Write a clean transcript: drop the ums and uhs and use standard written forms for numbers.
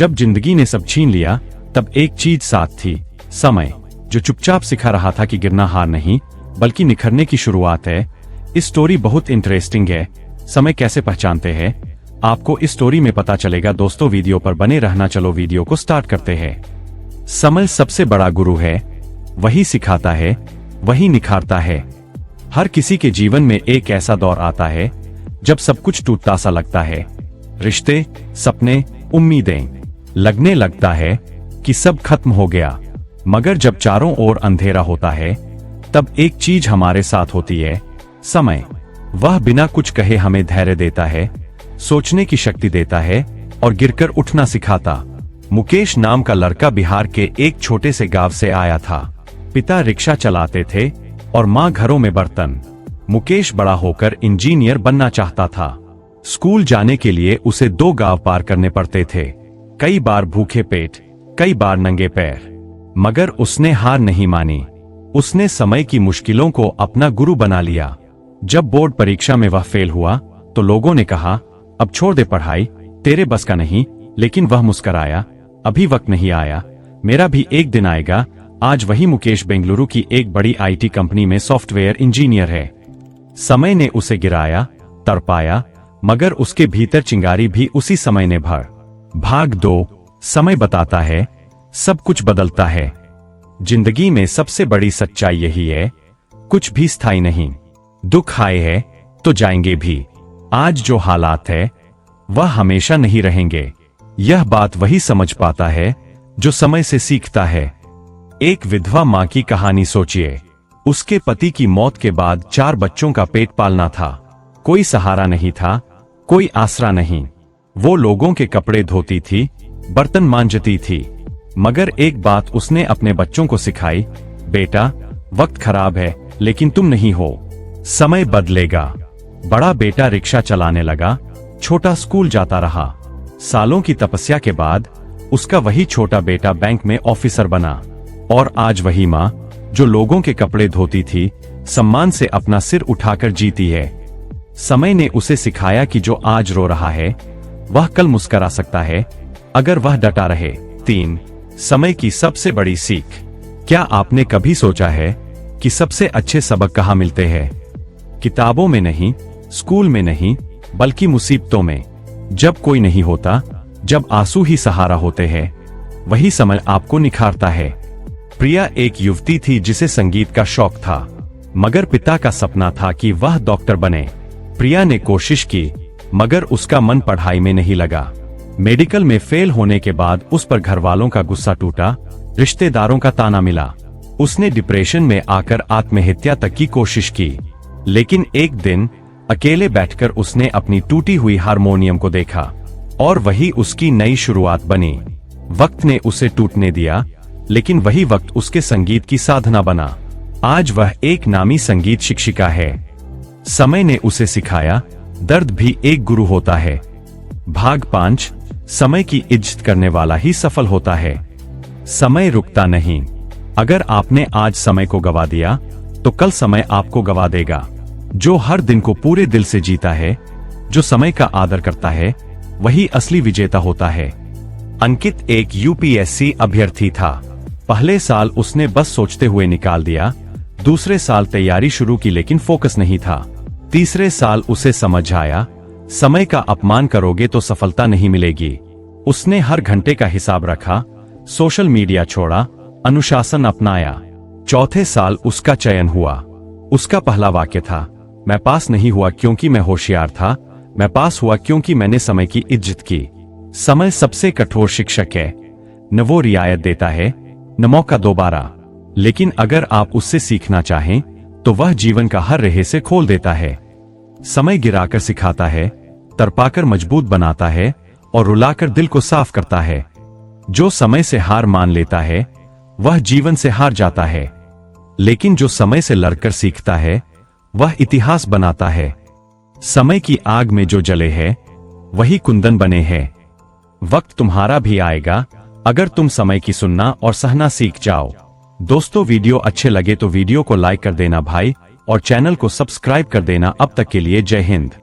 जब जिंदगी ने सब छीन लिया तब एक चीज साथ थी, समय, जो चुपचाप सिखा रहा था कि गिरना हार नहीं बल्कि निखरने की शुरुआत है। इस स्टोरी बहुत इंटरेस्टिंग है। समय कैसे पहचानते हैं, आपको इस स्टोरी में पता चलेगा। दोस्तों वीडियो पर बने रहना। चलो वीडियो को स्टार्ट करते हैं। समय सबसे बड़ा गुरु है, वही सिखाता है, वही निखारता है। हर किसी के जीवन में एक ऐसा दौर आता है जब सब कुछ टूटता सा लगता है। रिश्ते, सपने, उम्मीदें, लगने लगता है कि सब खत्म हो गया। मगर जब चारों ओर अंधेरा होता है तब एक चीज हमारे साथ होती है, समय। वह बिना कुछ कहे हमें धैर्य देता है, सोचने की शक्ति देता है और गिरकर उठना सिखाता। मुकेश नाम का लड़का बिहार के एक छोटे से गांव से आया था। पिता रिक्शा चलाते थे और माँ घरों में बर्तन। मुकेश बड़ा होकर इंजीनियर बनना चाहता था। स्कूल जाने के लिए उसे 2 गांव पार करने पड़ते थे, कई बार भूखे पेट, कई बार नंगे पैर। मगर उसने हार नहीं मानी। उसने समय की मुश्किलों को अपना गुरु बना लिया। जब बोर्ड परीक्षा में वह फेल हुआ तो लोगों ने कहा, अब छोड़ दे पढ़ाई, तेरे बस का नहीं। लेकिन वह मुस्कराया, अभी वक्त नहीं आया, मेरा भी एक दिन आएगा। आज वही मुकेश बेंगलुरु की एक बड़ी आईटी कंपनी में सॉफ्टवेयर इंजीनियर है। समय ने उसे गिराया, तड़पाया, मगर उसके भीतर चिंगारी भी उसी समय ने भर। भाग 2। समय बताता है, सब कुछ बदलता है। जिंदगी में सबसे बड़ी सच्चाई यही है, कुछ भी स्थायी नहीं। दुख आए हैं तो जाएंगे भी। आज जो हालात है वह हमेशा नहीं रहेंगे। यह बात वही समझ पाता है जो समय से सीखता है। एक विधवा मां की कहानी सोचिए। उसके पति की मौत के बाद 4 बच्चों का पेट पालना था। कोई सहारा नहीं था, कोई आसरा नहीं। वो लोगों के कपड़े धोती थी, बर्तन मांजती थी। मगर एक बात उसने अपने बच्चों को सिखाई, बेटा, वक्त खराब है लेकिन तुम नहीं हो, समय बदलेगा। बड़ा बेटा रिक्शा चलाने लगा, छोटा स्कूल जाता रहा। सालों की तपस्या के बाद उसका वही छोटा बेटा बैंक में ऑफिसर बना। और आज वही मां जो लोगों के कपड़े धोती थी, सम्मान से अपना सिर उठाकर जीती है। समय ने उसे सिखाया कि जो आज रो रहा है वह कल मुस्करा सकता है अगर वह डटा रहे। 3। समय की सबसे बड़ी सीख। क्या आपने कभी सोचा है कि सबसे अच्छे सबक कहाँ मिलते हैं? किताबों में नहीं, स्कूल में नहीं, बल्कि मुसीबतों में। जब कोई नहीं होता, जब आंसू ही सहारा होते हैं, वही समय आपको निखारता है। प्रिया एक युवती थी जिसे संगीत का शौक था, मगर पिता का सपना था कि वह डॉक्टर बने। प्रिया ने कोशिश की, मगर उसका मन पढ़ाई में नहीं लगा। मेडिकल में फेल होने के बाद उस पर घरवालों का गुस्सा टूटा, रिश्तेदारों का ताना मिला। उसने डिप्रेशन में आकर आत्महत्या तक की कोशिश की। लेकिन एक दिन अकेले बैठकर उसने अपनी टूटी हुई हारमोनियम को देखा और वही उसकी नई शुरुआत बनी। वक्त ने उसे टूटने दिया, लेकिन वही वक्त उसके संगीत की साधना बना। आज वह एक नामी संगीत शिक्षिका है। समय ने उसे सिखाया, दर्द भी एक गुरु होता है। भाग 5। समय की इज्जत करने वाला ही सफल होता है। समय रुकता नहीं। अगर आपने आज समय को गवा दिया तो कल समय आपको गवा देगा। जो हर दिन को पूरे दिल से जीता है, जो समय का आदर करता है, वही असली विजेता होता है। अंकित एक यूपीएससी अभ्यर्थी था। पहले साल उसने बस सोचते हुए निकाल दिया। दूसरे साल तैयारी शुरू की लेकिन फोकस नहीं था। तीसरे साल उसे समझ आया, समय का अपमान करोगे तो सफलता नहीं मिलेगी। उसने हर घंटे का हिसाब रखा, सोशल मीडिया छोड़ा, अनुशासन अपनाया। चौथे साल उसका चयन हुआ। उसका पहला वाक्य था, मैं पास नहीं हुआ क्योंकि मैं होशियार था, मैं पास हुआ क्योंकि मैंने समय की इज्जत की। समय सबसे कठोर शिक्षक है, न वो रियायत देता है न मौका दोबारा। लेकिन अगर आप उससे सीखना चाहें तो वह जीवन का हर रेहे से खोल देता है। समय गिराकर सिखाता है, तड़पाकर मजबूत बनाता है और रुलाकर दिल को साफ करता है। जो समय से हार मान लेता है वह जीवन से हार जाता है, लेकिन जो समय से लड़कर सीखता है वह इतिहास बनाता है। समय की आग में जो जले है वही कुंदन बने हैं। वक्त तुम्हारा भी आएगा अगर तुम समय की सुनना और सहना सीख जाओ। दोस्तों वीडियो अच्छे लगे तो वीडियो को लाइक कर देना भाई, और चैनल को सब्सक्राइब कर देना। अब तक के लिए जय हिंद।